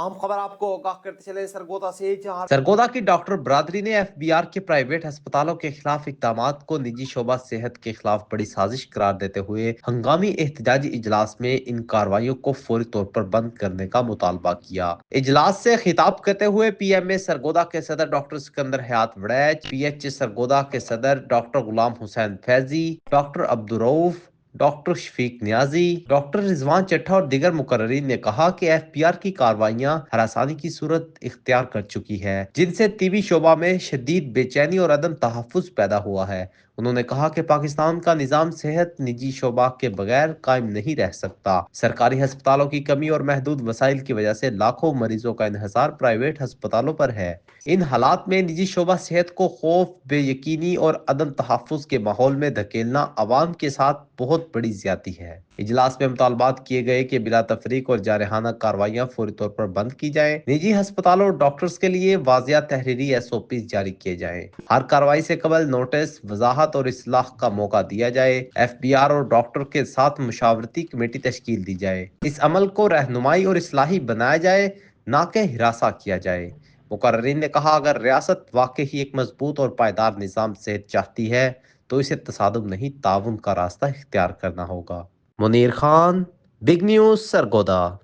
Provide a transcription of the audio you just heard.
अहम खबर आपको आगाह करते चले सरगोदा से, जहां सरगोदा की डॉक्टर बरादरी ने एफबीआर के प्राइवेट अस्पतालों के खिलाफ इकदामात को निजी शोबा सेहत के खिलाफ बड़ी साजिश करार देते हुए हंगामी एहतजाजी इजलास में इन कार्रवाइयों को फौरी तौर पर बंद करने का मुतालबा किया। इजलास से खिताब करते हुए पीएमए सरगोदा के सदर डॉक्टर सिकंदर हयात वड़ैच, पीएच सरगोदा के सदर doctor Ghulam Hussain Faizi, doctor Abdurrauf, doctor Shafiq Niazi, doctor Rizwan Chattha और दीगर मुकर्ररीन ने कहा कि एफपीआर की कार्रवाइयां हरासानी की सूरत इख्तियार कर चुकी है, जिनसे तिबी शोबा में शदीद बेचैनी और अदम तहफ्फुज पैदा हुआ है। उन्होंने कहा कि पाकिस्तान का निजाम सेहत निजी शोबा के बगैर कायम नहीं रह सकता। सरकारी अस्पतालों की कमी और महदूद वसाइल की वजह से लाखों मरीजों का इन्हिसार प्राइवेट अस्पतालों पर है। इन हालात में निजी शोबा सेहत को खौफ, बेयकीनी और अदम तहफ्फुज के माहौल में धकेलना अवाम के साथ बहुत बड़ी ज्यादती है। इजलास में मुतालबात किए गए कि बिला तफरीक और जारहाना कार्रवाइयां फौरी तौर पर बंद की जाएं, निजी अस्पतालों और डॉक्टर्स के लिए वाजिया तहरीरी एसओपी जारी किए जाएं, हर कार्रवाई से कबल नोटिस, वजाहत और इस्लाह का मौका दिया जाए, एफबीआर और डॉक्टर के साथ मुशावरती कमेटी तश्कील दी जाए, इस अमल को रहनुमाई और इस्लाही बनाया जाए, ना कि हिरासा किया जाए। मुकर्रीन ने कहा, अगर रियासत वाकई ही एक मजबूत और पायदार निजाम सेहत चाहती है तो इसे तसादुम नहीं, ताउन का रास्ता इख्तियार करना होगा। Munir Khan, big news, Sargodha.